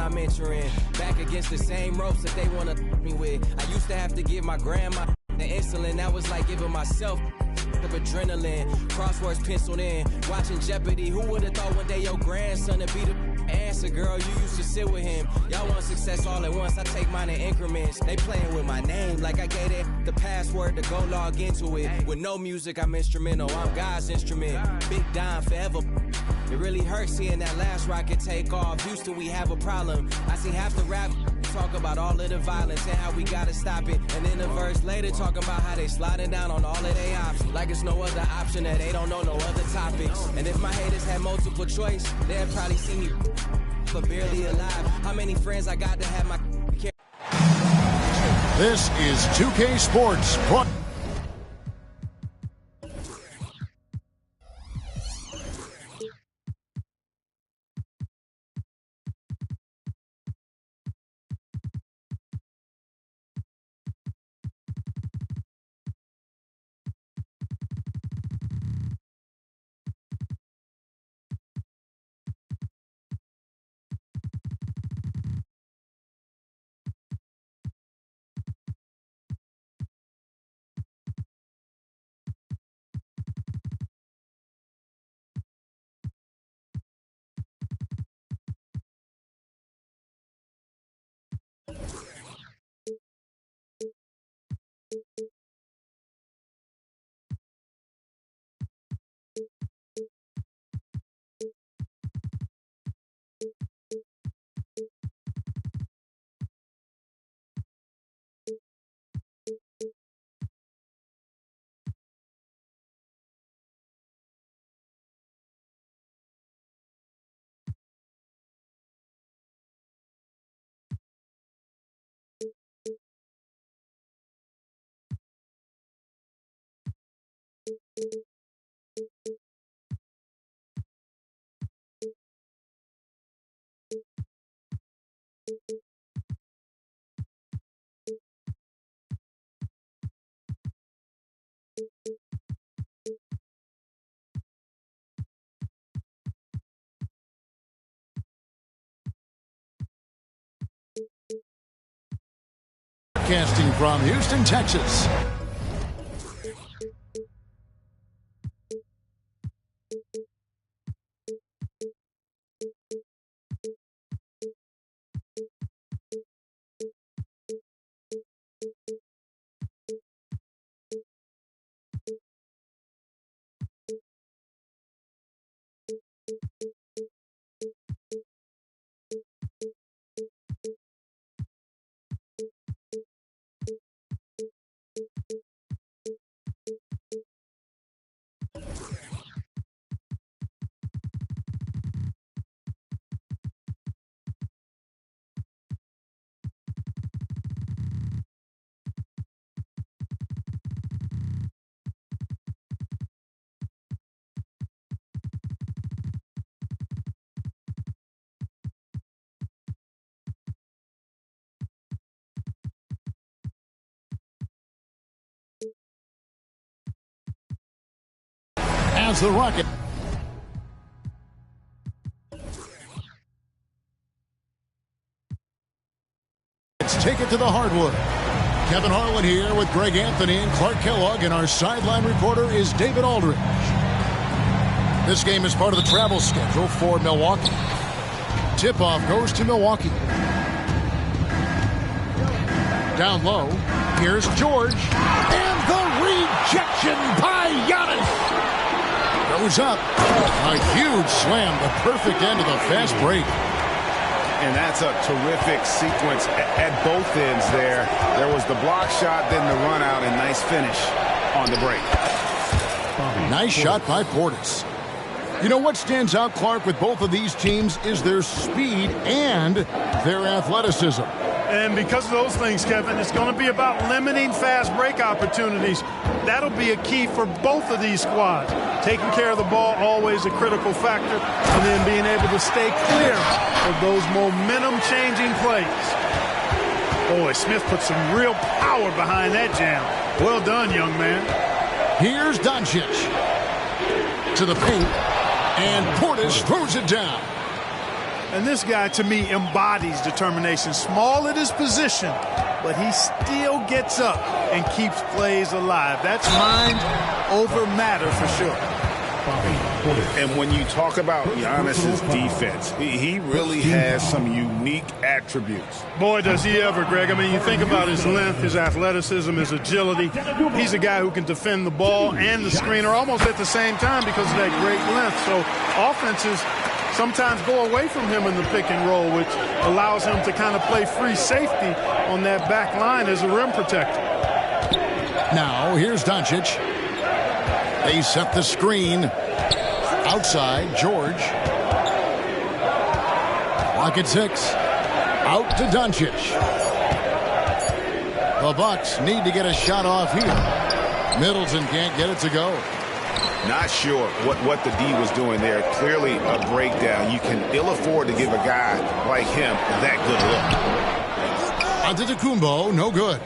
I'm entering. Back against the same ropes that they wanna me with. I used to have to give my grandma the insulin. That was like giving myself of adrenaline. Crosswords penciled in. Watching Jeopardy. Who would've thought one day your grandson would be the answer, girl? You used to sit with him. Y'all want success all at once. I take mine in increments. They playing with my name like I gave it the password to go log into it. With no music, I'm instrumental. I'm God's instrument. Big Don forever. It really hurts seeing that last rocket take off. Houston, we have a problem. I see half the rap talk about all of the violence and how we gotta stop it. And then a verse later talking about how they sliding down on all of their options. Like it's no other option, that they don't know no other topics. And if my haters had multiple choice, they'd probably see me for barely alive. How many friends I got to have my care. This is 2K Sports. Broadcasting from Houston, Texas. As the Rocket take it to the hardwood. Kevin Harlan here with Greg Anthony and Clark Kellogg, and our sideline reporter is David Aldridge. This game is part of the travel schedule for Milwaukee. Tip-off goes to Milwaukee. Down low, here's George, and the rejection by Giannis. Goes up. A huge slam, the perfect end of the fast break. And that's a terrific sequence at both ends there. There was the block shot, then the run out, and nice finish on the break. Nice shot by Portis. You know what stands out, Clark, with both of these teams is their speed and their athleticism. And because of those things, Kevin, it's going to be about limiting fast break opportunities. That'll be a key for both of these squads. Taking care of the ball, always a critical factor, and then being able to stay clear of those momentum-changing plays. Boy, Smith put some real power behind that jam. Well done, young man. Here's Doncic to the paint, and Portis throws it down. And this guy, to me, embodies determination. Small at his position, but he still gets up and keeps plays alive. That's mind over matter for sure. And when you talk about Giannis's defense, he really has some unique attributes. Boy, does he ever, Greg. I mean, you think about his length, his athleticism, his agility. He's a guy who can defend the ball and the screener almost at the same time because of that great length. So offenses sometimes go away from him in the pick and roll, which allows him to kind of play free safety on that back line as a rim protector. Now, here's Doncic. They set the screen. Outside, George. Clock at 6. Out to Doncic. The Bucks need to get a shot off here. Middleton can't get it to go. Not sure what the D was doing there. Clearly a breakdown. You can ill afford to give a guy like him that good look. Antetokounmpo, no good.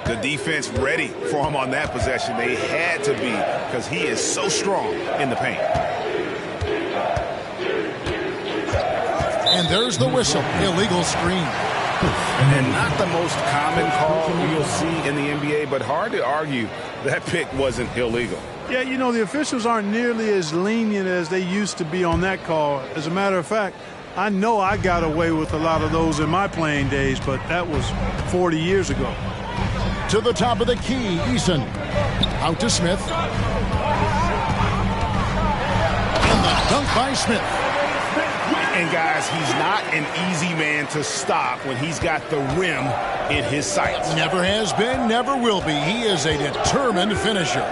The defense ready for him on that possession. They had to be because he is so strong in the paint. And there's the whistle. Illegal screen. And not the most common call you'll see in the NBA, but hard to argue that pick wasn't illegal. Yeah, you know, the officials aren't nearly as lenient as they used to be on that call. As a matter of fact, I know I got away with a lot of those in my playing days, but that was 40 years ago. To the top of the key, Eason. Out to Smith. And the dunk by Smith. And guys, he's not an easy man to stop when he's got the rim in his sights. Never has been, never will be. He is a determined finisher.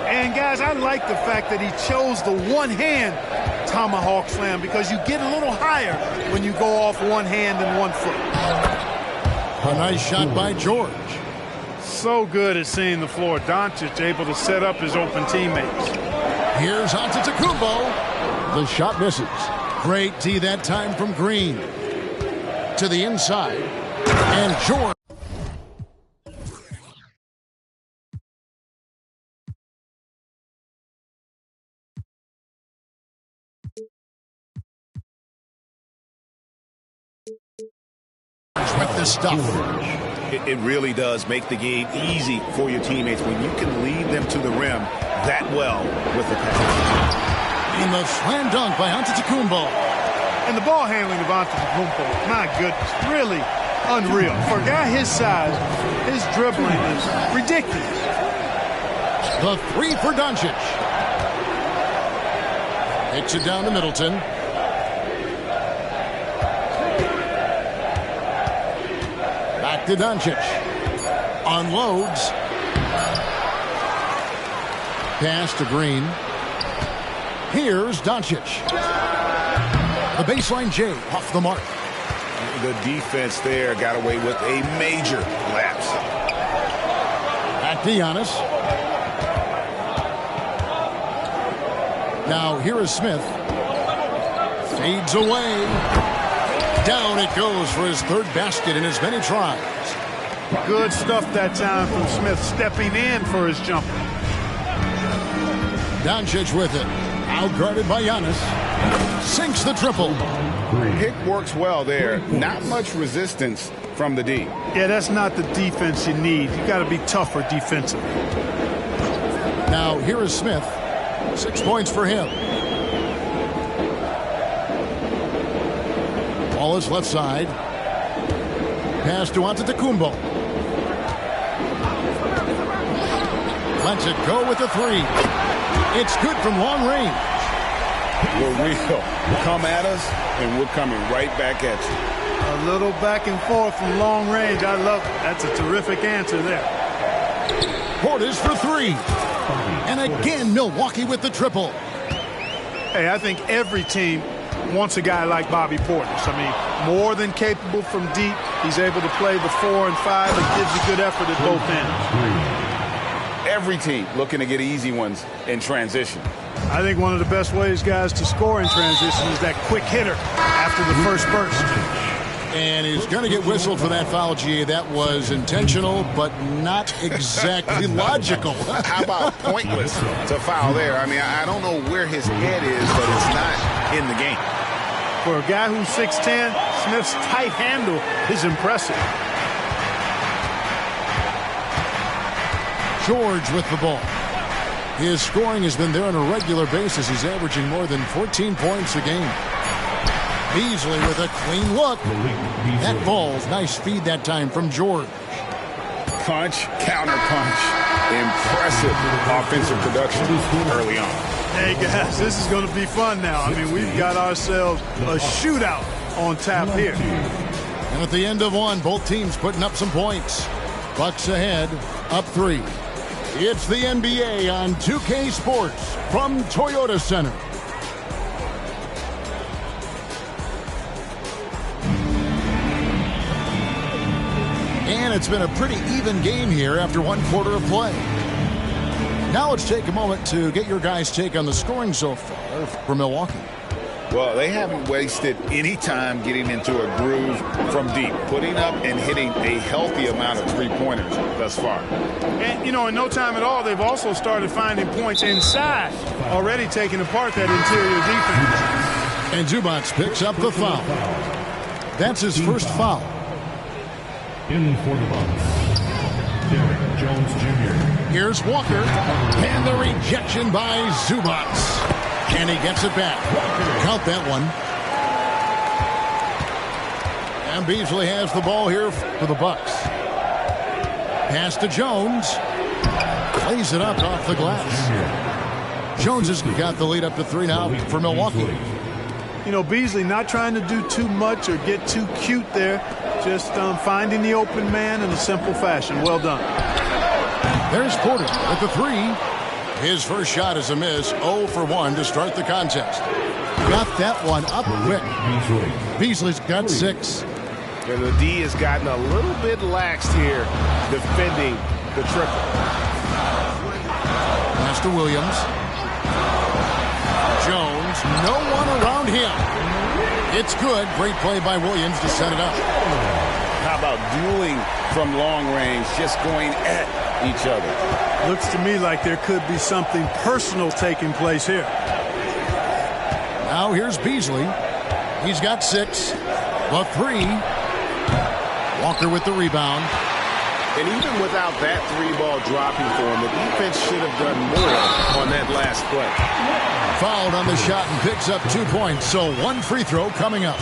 And guys, I like the fact that he chose the one-hand tomahawk slam because you get a little higher when you go off one hand and 1 foot. A nice shot by George. So good at seeing the floor. Doncic able to set up his open teammates. Here's Antetokounmpo. The shot misses. Great D that time from Green. To the inside. And George. With the stuff. It really does make the game easy for your teammates when you can lead them to the rim that well with the pass. And the slam dunk by Antetokounmpo. And the ball handling of Antetokounmpo, my goodness, really unreal. For a guy his size, his dribbling is ridiculous. The three for Doncic. Takes it down to Middleton. Back to Doncic. Unloads. Pass to Green. Here's Doncic. The baseline J off the mark. The defense there got away with a major lapse. Back to Giannis. Now here is Smith. Fades away. Down it goes for his third basket in as many tries. Good stuff that time from Smith, stepping in for his jumper. Doncic with it. Outguarded by Giannis. Sinks the triple. Pick works well there. Not much resistance from the D. Yeah, that's not the defense you need. You got to be tougher defensively. Now here is Smith. 6 points for him. Ball is left side. Pass to Antetokounmpo. Lets it go with the three. It's good from long range. We're real. Come at us, and we're coming right back at you. A little back and forth from long range. I love it. That's a terrific answer there. Portis for three. And again, Milwaukee with the triple. Hey, I think every team wants a guy like Bobby Portis. I mean, more than capable from deep. He's able to play the 4 and 5 and gives you good effort at both ends. Every team looking to get easy ones in transition. I think one of the best ways, guys, to score in transition is that quick hitter after the first burst. And he's going to get whistled for that foul, G. That was intentional, but not exactly logical. How about pointless to foul there? I mean, I don't know where his head is, but it's not in the game. For a guy who's 6'10", Smith's tight handle is impressive. George with the ball. His scoring has been there on a regular basis. He's averaging more than 14 points a game. Beasley with a clean look. That falls. Nice feed that time from George. Punch, counter punch. Impressive offensive production early on. Hey, guys, this is going to be fun now. I mean, we've got ourselves a shootout on tap here. And at the end of one, both teams putting up some points. Bucks ahead, up 3. It's the NBA on 2K Sports from Toyota Center. And it's been a pretty even game here after one quarter of play. Now let's take a moment to get your guys' take on the scoring so far for Milwaukee. Well, they haven't wasted any time getting into a groove from deep, putting up and hitting a healthy amount of three-pointers thus far. And, you know, in no time at all, they've also started finding points inside, already taking apart that interior defense. And Zubac picks up the foul. That's his first foul. In for the Bucks, Derek Jones Jr. Here's Walker, and the rejection by Zubac. And he gets it back. Count that one. And Beasley has the ball here for the Bucks. Pass to Jones. Plays it up off the glass. Jones has got the lead up to 3 now for Milwaukee. You know, Beasley not trying to do too much or get too cute there. Just finding the open man in a simple fashion. Well done. There's Porter at the 3. His first shot is a miss. 0 for 1 to start the contest. Got that one up quick. Beasley's got 6. Yeah, the D has gotten a little bit laxed here defending the triple. Pass to Williams. Jones, no one around him. It's good. Great play by Williams to set it up. How about dueling from long range, just going at each other? Looks to me like there could be something personal taking place here. Now here's Beasley. He's got 6. The 3. Walker with the rebound. And even without that 3-ball dropping for him, the defense should have done more on that last play. Fouled on the shot and picks up 2 points. So 1 free throw coming up.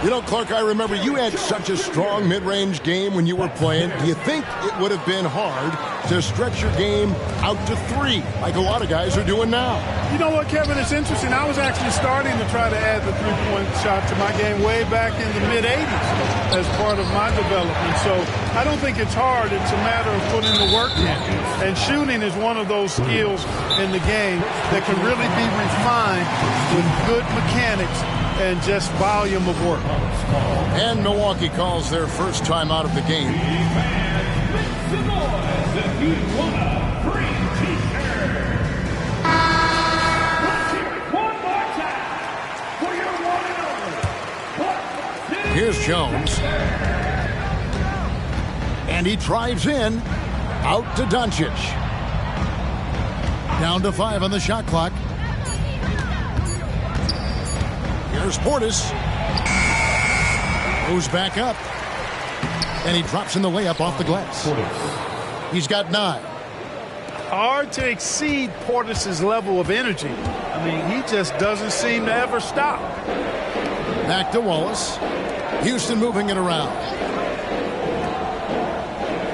You know, Clark, I remember you had such a strong mid-range game when you were playing. Do you think it would have been hard to stretch your game out to 3 like a lot of guys are doing now? You know what, Kevin? It's interesting. I was actually starting to try to add the three-point shot to my game way back in the mid-'80s as part of my development. So I don't think it's hard. It's a matter of putting the work in. And shooting is one of those skills in the game that can really be refined with good mechanics and just volume of work. And Milwaukee calls their first time out of the game. Here's Jones. And he drives in. Out to Doncic. Down to 5 on the shot clock. Here's Portis. Goes back up. And he drops in the layup off the glass. He's got 9. Hard to exceed Portis' level of energy. I mean, he just doesn't seem to ever stop. Back to Wallace. Houston moving it around.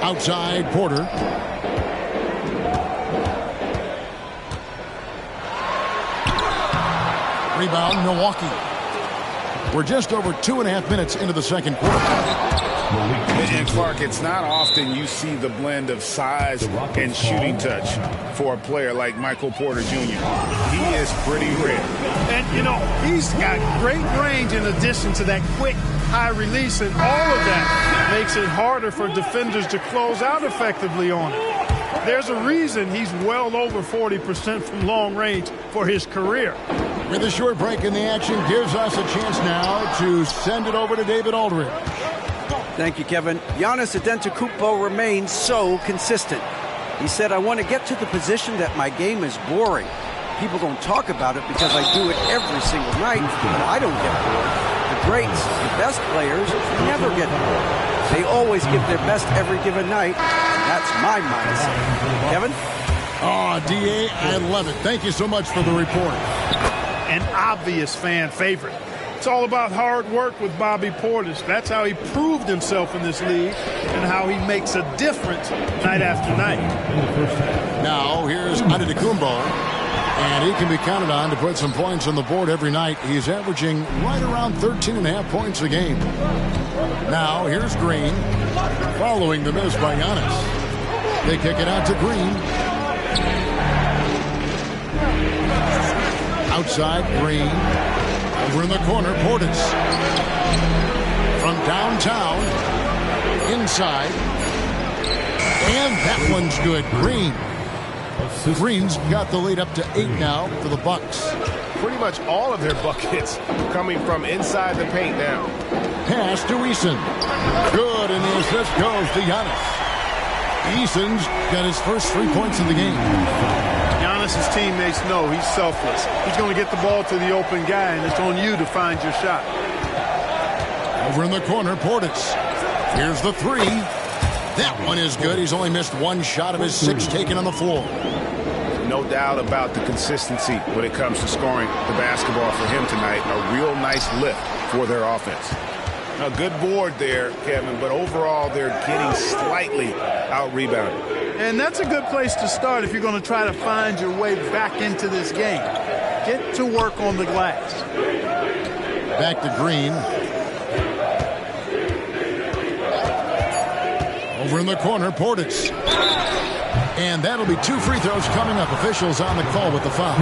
Outside, Porter. Rebound, Milwaukee. We're just over 2.5 minutes into the second quarter. And Clark, it's not often you see the blend of size and shooting touch for a player like Michael Porter Jr. He is pretty rare. And, you know, he's got great range in addition to that quick high release, and all of that makes it harder for defenders to close out effectively on it. There's a reason he's well over 40% from long range for his career. With a short break in the action, gives us a chance now to send it over to David Aldridge. Thank you, Kevin. Giannis Antetokounmpo remains so consistent. He said, I want to get to the position that my game is boring. People don't talk about it because I do it every single night, but I don't get bored. The greats, the best players, never get bored. They always give their best every given night. That's my mindset. Kevin? Oh, D.A., I love it. Thank you so much for the report. An obvious fan favorite. It's all about hard work with Bobby Portis. That's how he proved himself in this league and how he makes a difference night after night. Now, here's Antetokounmpo, and he can be counted on to put some points on the board every night. He's averaging right around 13.5 points a game. Now, here's Green, following the miss by Giannis. They kick it out to Green. Outside, Green. Over in the corner, Portis. From downtown, inside. And that one's good. Green's got the lead up to 8 now for the Bucks. Pretty much all of their buckets coming from inside the paint now. Pass to Eason. Good, and the assist goes to Giannis. Eason's got his first 3 points of the game. Giannis' teammates know he's selfless. He's going to get the ball to the open guy, and it's on you to find your shot. Over in the corner, Portis. Here's the 3. That one is good. He's only missed 1 shot of his 6 taken on the floor. No doubt about the consistency when it comes to scoring the basketball for him tonight. A real nice lift for their offense. A good board there, Kevin, but overall they're getting slightly out-rebounded. And that's a good place to start if you're going to try to find your way back into this game. Get to work on the glass. Back to Green. Over in the corner, Portis. And that'll be 2 free throws coming up. Officials on the call with the foul.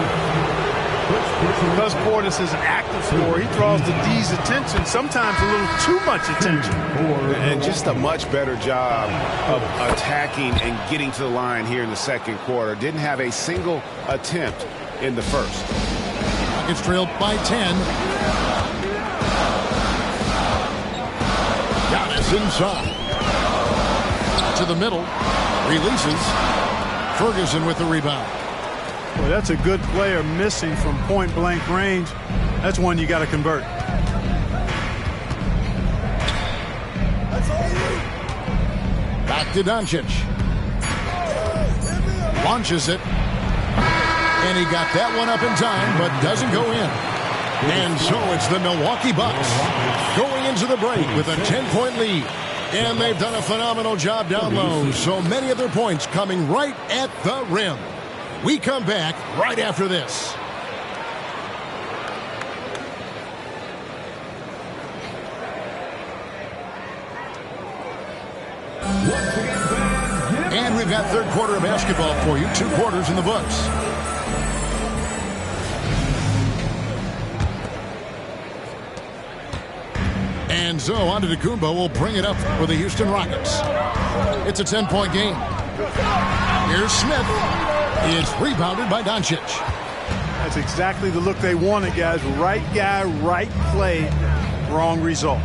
Because Portis is an active scorer, he draws the D's attention, sometimes a little too much attention. And just a much better job of attacking and getting to the line here in the second quarter. Didn't have a single attempt in the first. It's trailed by 10. Giannis inside. To the middle. Releases. Ferguson with the rebound. Well, that's a good player missing from point-blank range. That's one you got to convert. Back to Doncic. Launches it. And he got that one up in time, but doesn't go in. And so it's the Milwaukee Bucks going into the break with a 10-point lead. And they've done a phenomenal job down low. So many of their points coming right at the rim. We come back right after this. And we've got third quarter of basketball for you. 2 quarters in the books. And so Antetokounmpo will bring it up for the Houston Rockets. It's a 10-point game. Here's Smith. It's rebounded by Doncic. That's exactly the look they wanted, guys. Right guy, right play, wrong result.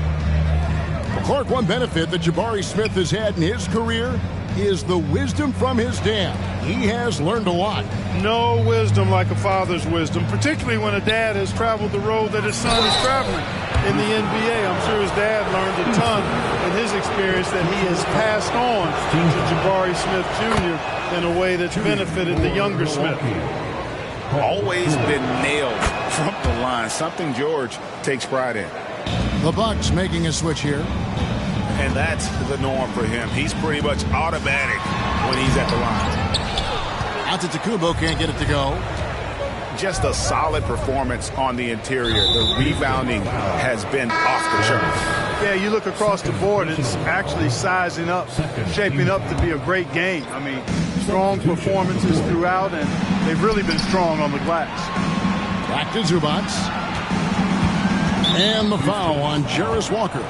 Clark, one benefit that Jabari Smith has had in his career is the wisdom from his dad. He has learned a lot. No wisdom like a father's wisdom, particularly when a dad has traveled the road that his son is traveling in the NBA. I'm sure his dad learned a ton in his experience that he has passed on to Jabari Smith Jr. in a way that's benefited the younger Smith. Always been nailed from the line, something George takes pride in. The Bucks making a switch here. And that's the norm for him. He's pretty much automatic when he's at the line. Antetokounmpo can't get it to go. Just a solid performance on the interior. The rebounding has been off the charts. Yeah, you look across the board, it's actually sizing up, shaping up to be a great game. I mean, strong performances throughout, and they've really been strong on the glass. Back to Zubac. And the foul on Jarris Walker.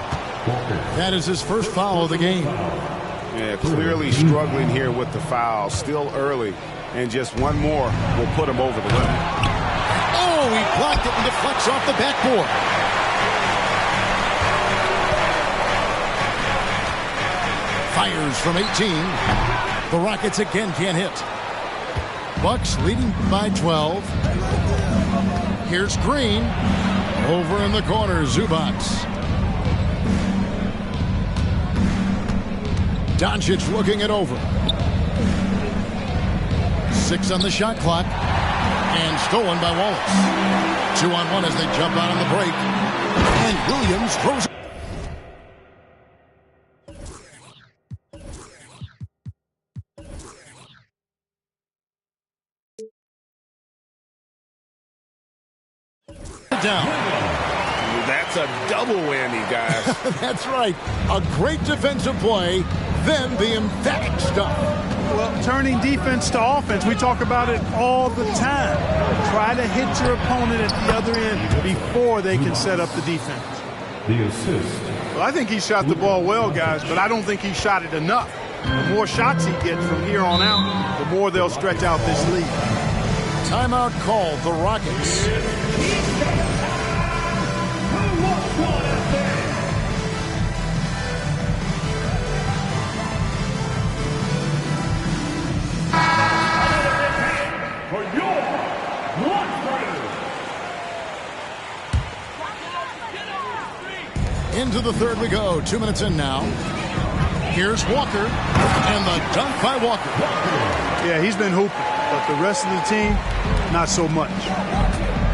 That is his first foul of the game. Yeah, clearly struggling here with the foul. Still early. And just one more will put him over the limit. Oh, he blocked it and deflects off the backboard. Fires from 18. The Rockets again can't hit. Bucks leading by 12. Here's Green. Over in the corner, Zubac. Doncic looking it over. 6 on the shot clock. And stolen by Wallace. 2-on-1 as they jump out on the break. And Williams throws it. Down. That's a double whammy, guys. That's right. A great defensive play, then the emphatic stuff. Well, turning defense to offense, we talk about it all the time. Try to hit your opponent at the other end before they can set up the defense. The assist. Well, I think he shot the ball well, guys, but I don't think he shot it enough. The more shots he gets from here on out, the more they'll stretch out this lead. Timeout called, the Rockets. Into the third we go. 2 minutes in now. Here's Walker. And the dunk by Walker. Yeah, he's been hooping. But the rest of the team, not so much.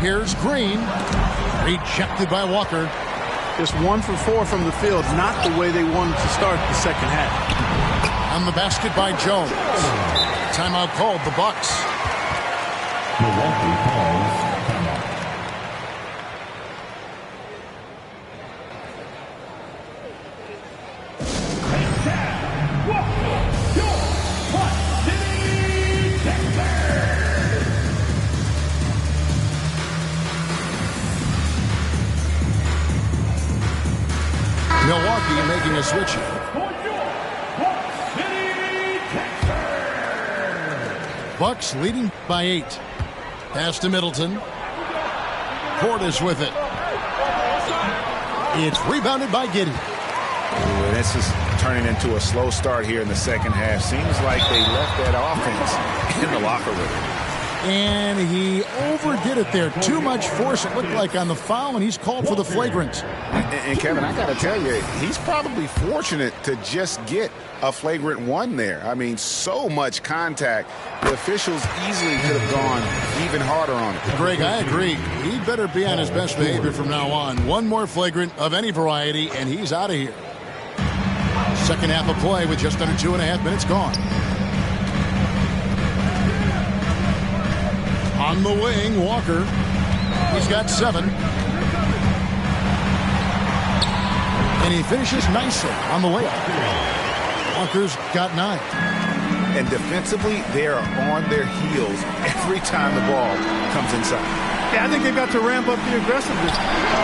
Here's Green. Rejected by Walker. Just 1 for 4 from the field. Not the way they wanted to start the second half. On the basket by Jones. Timeout called, the Bucks. Milwaukee calls timeout. Milwaukee making a switch. Bucks leading by 8. Pass to Middleton. Portis with it. It's rebounded by Giddey. Ooh, this is turning into a slow start here in the second half. Seems like they left that offense in the locker room. And he overdid it there. Too much force, it looked like, on the foul, and he's called for the flagrant. And Kevin, I got to tell you, he's probably fortunate to just get a flagrant 1 there. I mean, so much contact. The officials easily could have gone even harder on it. Greg, I agree. He better be on his best behavior from now on. 1 more flagrant of any variety, and he's out of here. Second half of play with just under 2.5 minutes gone. On the wing, Walker. He's got 7. And he finishes nicely on the layup. Walker's got 9. And defensively, they are on their heels every time the ball comes inside. Yeah, I think they've got to ramp up the aggressiveness.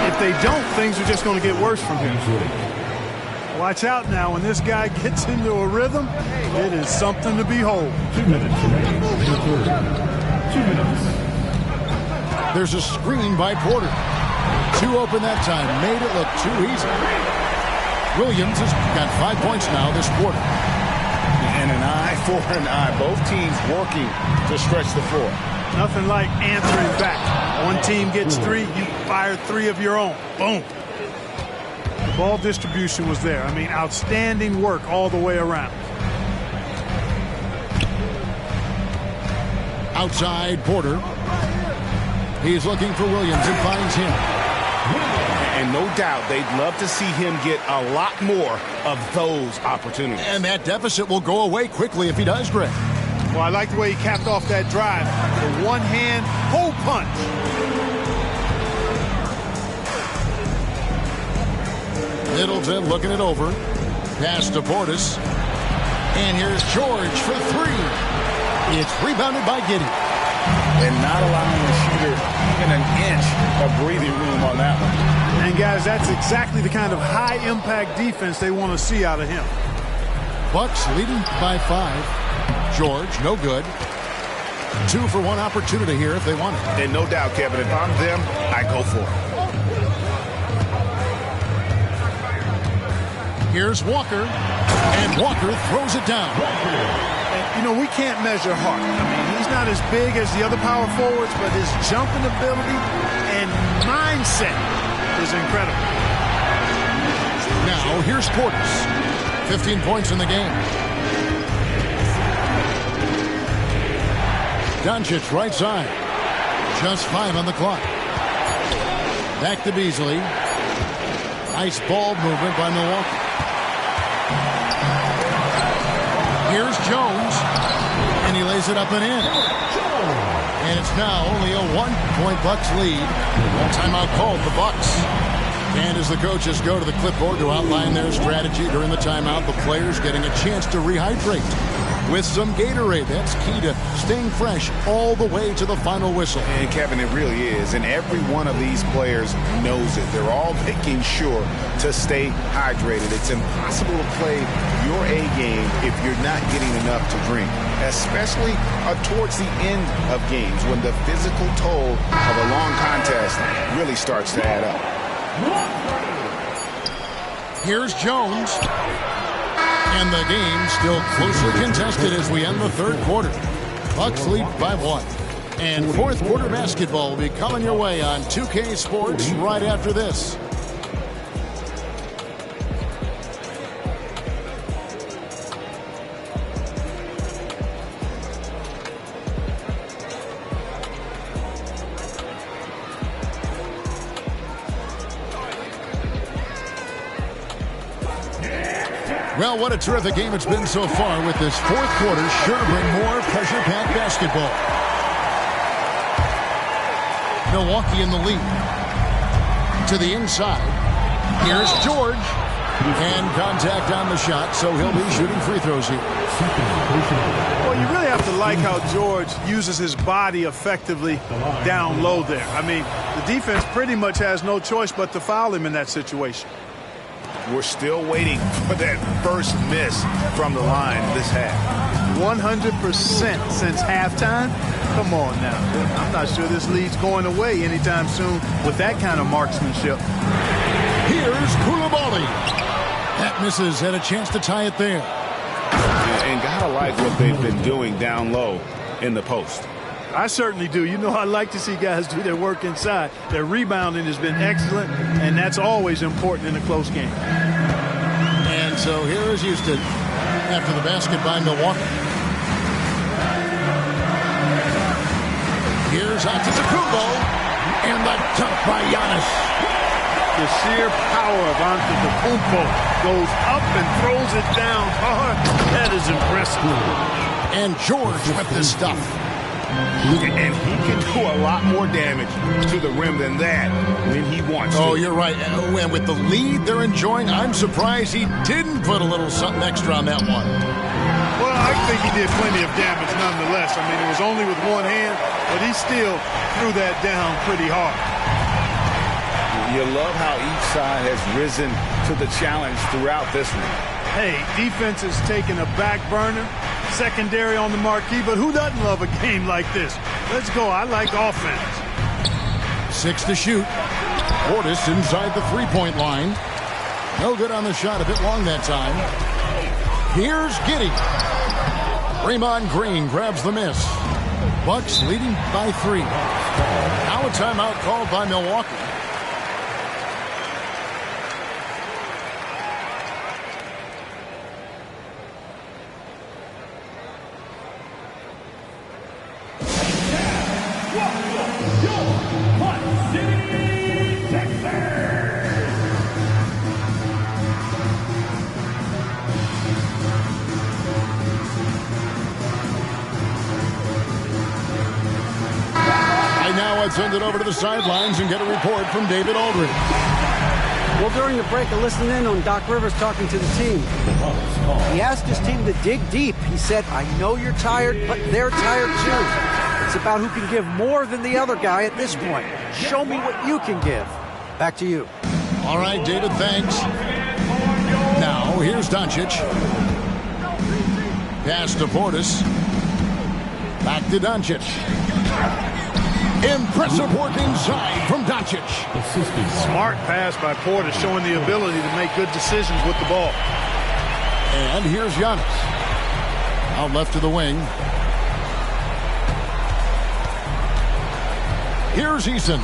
If they don't, things are just going to get worse from here. Watch out now. When this guy gets into a rhythm, it is something to behold. 2 minutes remaining in the third. 2 minutes. There's a screen by Porter. 2 open that time. Made it look too easy. Williams has got 5 points now this quarter. And an eye for an eye. Both teams working to stretch the floor. Nothing like answering back. One team gets 3, you fire 3 of your own. Boom. The ball distribution was there. I mean, outstanding work all the way around. Outside Porter. He's looking for Williams and finds him. And no doubt they'd love to see him get a lot more of those opportunities. And that deficit will go away quickly if he does, Greg. Well, I like the way he capped off that drive. The one-hand hole punch. Middleton looking it over. Pass to Portis. And here's George for 3. It's rebounded by Giddey. And not allowing the shooter even an inch of breathing room on that one. And, guys, that's exactly the kind of high-impact defense they want to see out of him. Bucks leading by 5. George, no good. 2 for 1 opportunity here if they want it. And no doubt, Kevin, if I'm them, I go for it. Here's Walker. And Walker throws it down. And, know, we can't measure heart. I mean, he's not as big as the other power forwards, but his jumping ability and mindset is incredible. Now, here's Portis. 15 points in the game. Doncic, right side. Just 5 on the clock. Back to Beasley. Nice ball movement by Milwaukee. Here's Jones. And he lays it up and in. And it's now only a 1-point Bucks lead. Timeout called the Bucks. And as the coaches go to the clipboard to outline their strategy during the timeout, the players getting a chance to rehydrate with some Gatorade. That's key to staying fresh all the way to the final whistle. And Kevin, it really is. And every one of these players knows it. They're all making sure to stay hydrated. It's impossible to play your A game if you're not getting enough to drink, especially towards the end of games when the physical toll of a long contest really starts to add up. Here's Jones. And the game still closely contested as we end the third quarter. Bucks lead by 1. And fourth quarter basketball will be coming your way on 2K Sports right after this. Well, what a terrific game it's been so far, with this fourth quarter sure to bring more pressure-packed basketball. Milwaukee in the lead. To the inside. Here's George. And contact on the shot, so he'll be shooting free throws here. Well, you really have to like how George uses his body effectively down low there. I mean, the defense pretty much has no choice but to foul him in that situation. We're still waiting for that first miss from the line this half. 100% since halftime? Come on now. I'm not sure this lead's going away anytime soon with that kind of marksmanship. Here's Coulibaly. That misses, had a chance to tie it there. And gotta like what they've been doing down low in the post. I certainly do. You know, I like to see guys do their work inside. Their rebounding has been excellent, and that's always important in a close game. And so here is Houston after the basket by Milwaukee. Here's Antetokounmpo, and the dunk by Giannis. The sheer power of Antetokounmpo goes up and throws it down hard. That is impressive. And George with this stuff. And he can do a lot more damage to the rim than that when he wants to. Oh, you're right. And with the lead they're enjoying, I'm surprised he didn't put a little something extra on that one. Well, I think he did plenty of damage nonetheless. I mean, it was only with one hand, but he still threw that down pretty hard. You love how each side has risen to the challenge throughout this one. Hey, defense has taken a back burner, secondary on the marquee, but who doesn't love a game like this? Let's go. I like offense. 6 to shoot. Portis inside the three-point line. No good on the shot, a bit long that time. Here's Giddey. Draymond Green grabs the miss. Bucks leading by 3. Now a timeout called by Milwaukee. Now I'd send it over to the sidelines and get a report from David Aldridge. Well, during the break, I listened in on Doc Rivers talking to the team. He asked his team to dig deep. He said, I know you're tired, but they're tired too. It's about who can give more than the other guy at this point. Show me what you can give. Back to you. All right, David, thanks. Now, here's Doncic. Pass to Portis. Back to Doncic. Impressive work inside from Doncic. Smart pass by Portis, showing the ability to make good decisions with the ball. And here's Giannis. Out left to the wing. Here's Eason.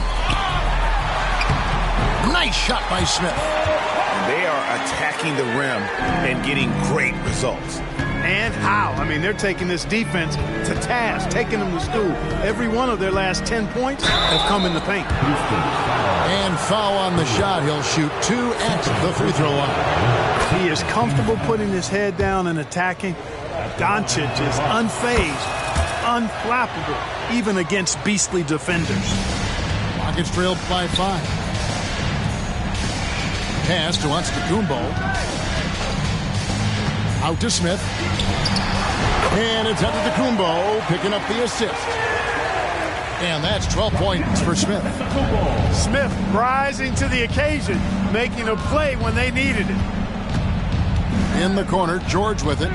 Nice shot by Smith. And they are attacking the rim and getting great results. And how? I mean, they're taking this defense to task, taking them to school. Every one of their last 10 points have come in the paint. And foul on the shot. He'll shoot 2 at the free throw line. He is comfortable putting his head down and attacking. Doncic is unfazed, unflappable, even against beastly defenders. Rockets trailed by 5. Pass to Antetokounmpo. Out to Smith. And it's Antetokounmpo picking up the assist. And that's 12 points for Smith. Smith rising to the occasion, making a play when they needed it. In the corner, George with it.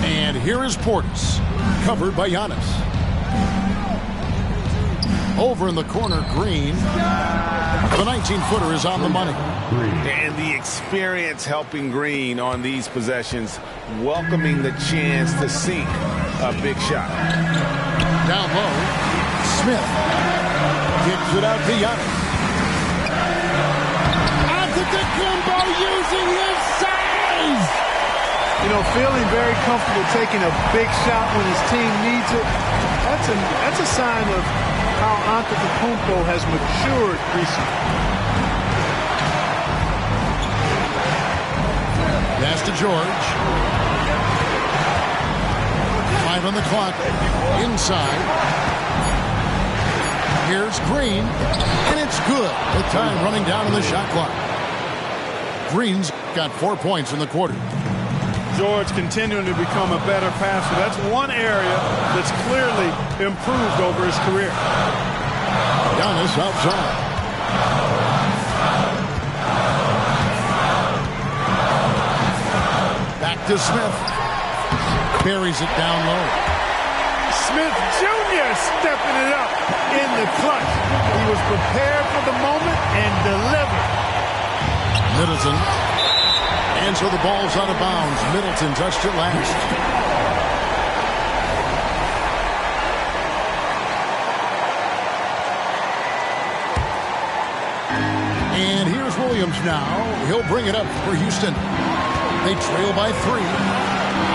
And here is Portis, covered by Giannis. Over in the corner, Green. The 19-footer is on the money. And the experience helping Green on these possessions, welcoming the chance to sink a big shot. Down low, Smith kicks it out to Giannis. Antetokounmpo using his size. You know, feeling very comfortable taking a big shot when his team needs it. That's a sign of how Antetokounmpo has matured recently. Pass to George. 5 on the clock. Inside. Here's Green. And it's good. The time running down on the shot clock. Green's got 4 points in the quarter. George continuing to become a better passer. That's one area that's clearly improved over his career. Giannis outside. Back to Smith. Buries it down low. Smith Jr. stepping it up in the clutch. He was prepared for the moment and delivered. Middleton. And so the ball's out of bounds. Middleton touched it last. And here's Williams now. He'll bring it up for Houston. They trail by 3.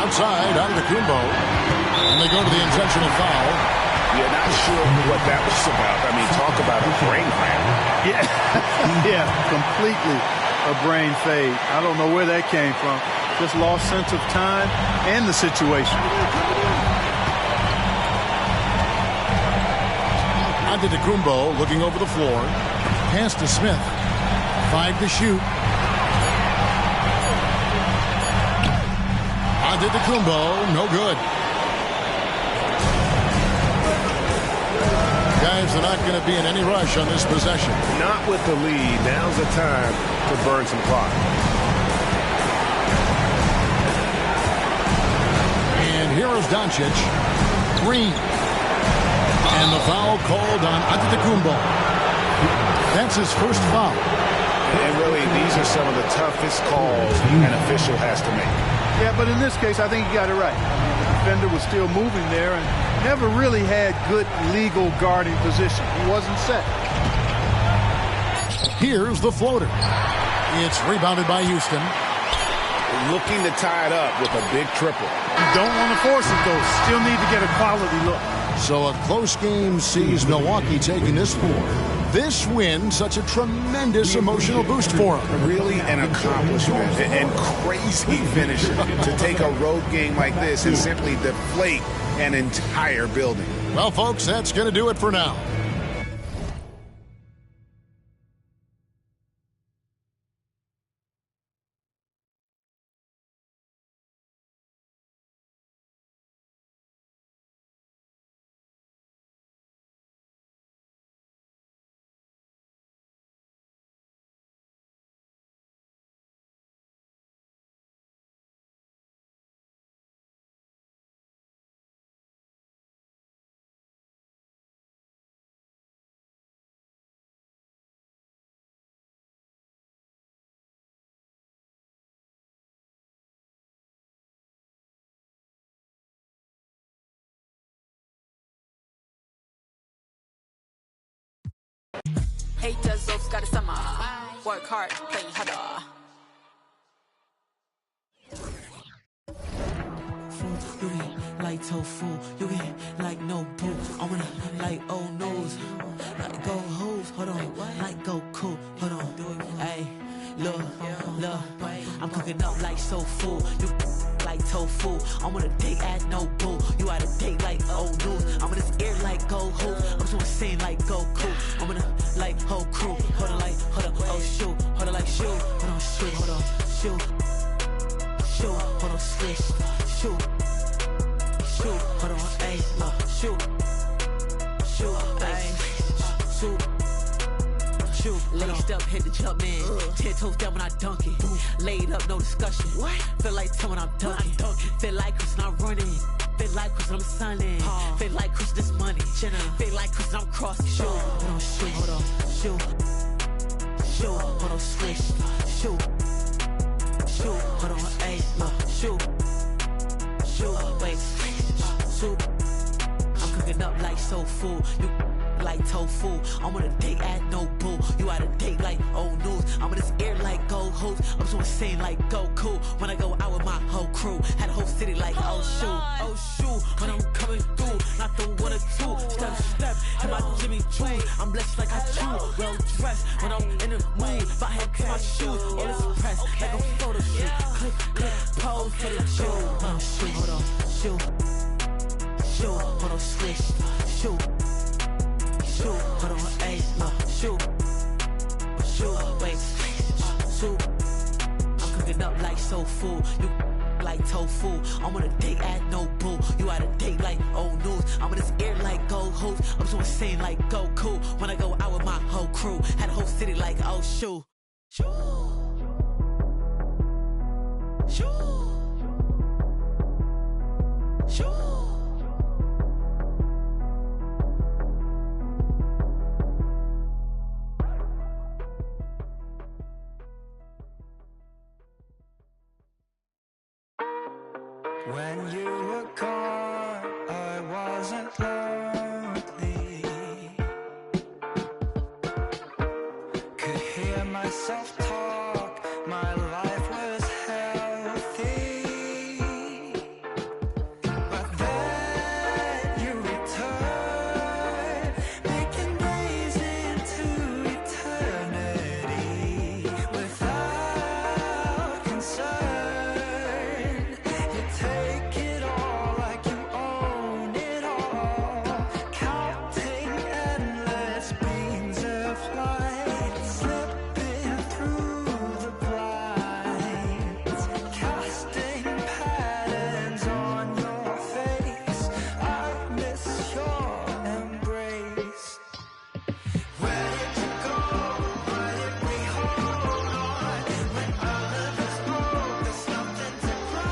Outside, Antetokounmpo. And they go to the intentional foul. Yeah, not sure what that was about. I mean, talk about a brain cramp. Yeah, completely a brain fade. I don't know where that came from. Just lost sense of time and the situation. Antetokounmpo looking over the floor. Pass to Smith. 5 to shoot. Antetokounmpo, no good. Guys are not going to be in any rush on this possession. Not with the lead. Now's the time to burn some clock. And here is Doncic. Green. And the foul called on Antetokounmpo. That's his first foul. And really, these are some of the toughest calls an official has to make. Yeah, but in this case, I think he got it right. The defender was still moving there and never really had good legal guarding position. He wasn't set. Here's the floater. It's rebounded by Houston. Looking to tie it up with a big triple. You don't want to force it, though. Still need to get a quality look. So a close game sees Milwaukee taking this floor. This win, such a tremendous emotional boost for them. Really an accomplishment and crazy finish to take a road game like this and simply deflate an entire building. Well, folks, that's going to do it for now. Haters all got a summer. Work hard, play harder. You get like tofu, you get like no boo. I wanna like old news, like go hooves, hold on, like go cool, hold on. Hey, look, I'm cooking up like soul food. You like tofu, I'm on a date at no boo. You out a date like old news. I'm in this ear like go hooves. I'm just saying like go cool. I'm gonna like whole crew, hold on, oh shoot, hold on, like shoot, hold on, shoot, hold on, shoot, hold on, swish, shoot. Shoot, hold on, ayy, look, shoot, ayy, shoot, laced up, hit the jump man, 10 toes down when I dunk it, laid up, no discussion, feel like 10 when I'm dunking, feel like Chris when I'm running, feel like Chris when I'm sunning, feel like Chris this money, feel like Chris when I'm crossing, shoot, hold on, shoot, hold on, shoot, hold on, swish, shoot, hold on, ayy, look, shoot, wait, I'm cooking up like soul food. You like tofu. I'm on a date at no boo. You out a date like old news. I'm in this air like gold hoops. I'm so insane like Goku. When I go out with my whole crew, had a whole city like oh shoot. When I'm coming through, not the 1 or 2. Step in my Jimmy Choo. I'm blessed like I chew. Well dressed when I'm in the mood. If I had to my shoes, all this press like a photo shoot. Click, pose for the shoe. Shoot, hold on, shoot, hold on, swish, shoot, hold on, ayy, look, shoot, wait, shoot. I'm cooking up like soul food. You like tofu. I'm on a date at no boo. You out a date like old news. I'm in this air like gold hoops. I'm so insane like Goku. When I go out with my whole crew, had a whole city like oh shoot. When you were gone, I wasn't lonely. Could hear myself talk, my life was healthy. But then you returned, making days into eternity without concern. Take it all like you own it all, counting endless beams of light, slipping through the blinds, casting patterns on your face. I miss your embrace. Where did you go? Why did we hold on? When all of us broke, there's nothing to grow.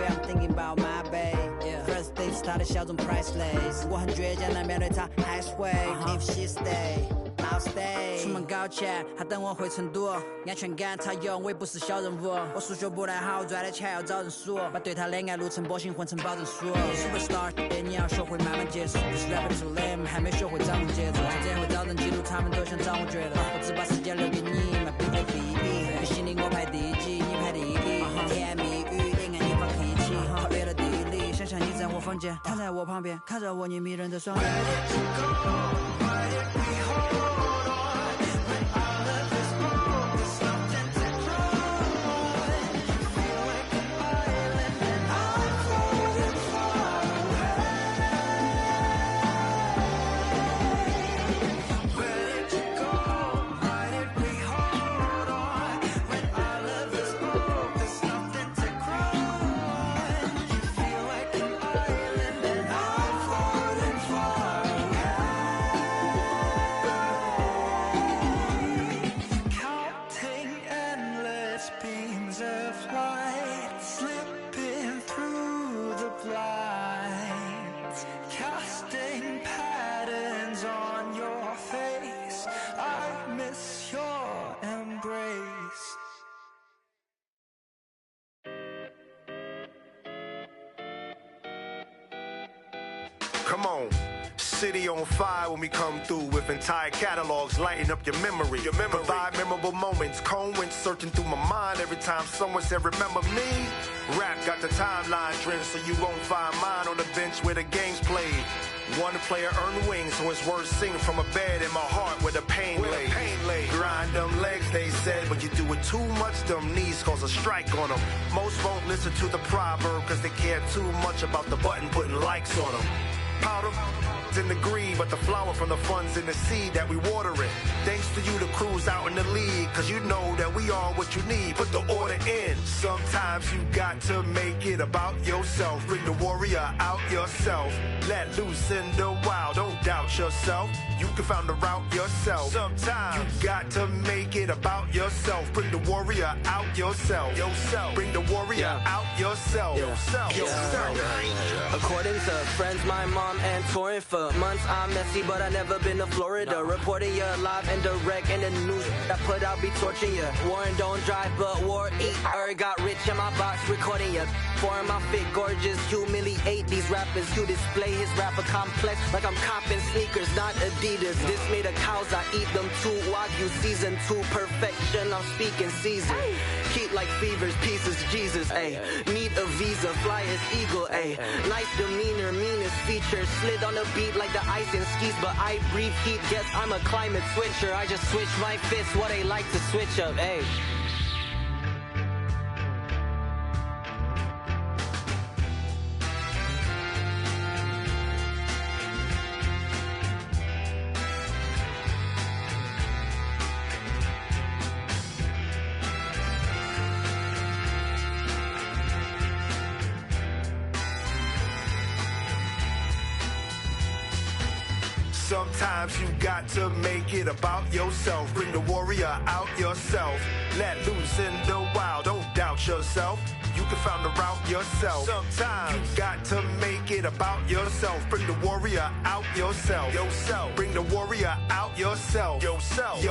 I'm thinking about my babe. First date started 小众 priceless， 我很倔强地面对她还是会 If she stay I'll stay。 出门搞钱，她等我回成都，安全感她有，我也不是小人物。我数学不太好，赚的钱要找人数，把对她的爱录成波形混成保证书。Superstar， 你要学会慢慢接受，不是 rapper too lame， 还没学会掌握节奏。这样会找人记录，他们都想找我觉得，我只把时间留给你，My baby baby， 你心里我排第几，你排第一，甜蜜语恋爱你发脾气，超越了地理，想象你在我房间，躺在我旁边，看着我你迷人的双眼。Where Come on. City on fire when we come through with entire catalogs lighting up your memory. Provide memorable moments. Cone went searching through my mind every time someone said, remember me? Rap got the timeline trend, so you won't find mine on the bench where the game's played. One player earned wings, so it's worth singing from a bed in my heart where the pain lay. Grind them legs, they said, but you do it too much, them knees cause a strike on them. Most won't listen to the proverb cause they care too much about the button putting likes on them. Powder in the green, but the flower from the funds in the seed that we water it. Thanks to you, the crew's out in the league, cause you know that we are what you need. Put the order in. Sometimes you got to make it about yourself. Bring the warrior out yourself. Let loose in the wild, don't doubt yourself. You can find the route yourself. Sometimes you got to make it about yourself. Bring the warrior out yourself. Bring the warrior out yourself. According to friends, my mom and touring for months, I'm messy, but I never been to Florida. Reporting you live and direct in the news. I put out be torching you. Warren don't drive, but war eat. Got rich in my box, recording you. For my fit, gorgeous, humiliate these rappers. You display his rapper complex like I'm copping sneakers, not Adidas. This made of cows, I eat them too. Wagyu season 2, perfection. I'm speaking season. Keep like fevers, pieces, Jesus, ayy. Need a visa, fly as eagle, ayy. Nice demeanor, meanest features. Slid on the beat like the ice and skis, but I breathe heat. Guess I'm a climate switcher. I just switch my fists, what they like to switch up, ayy. Sometimes you got to make it about yourself. Bring the warrior out yourself. Let loose in the wild, don't doubt yourself. You can find the route yourself. Sometimes you got to make it about yourself. Bring the warrior out yourself. Bring the warrior out yourself. Yourself.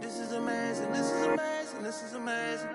This is amazing, this is amazing, this is amazing.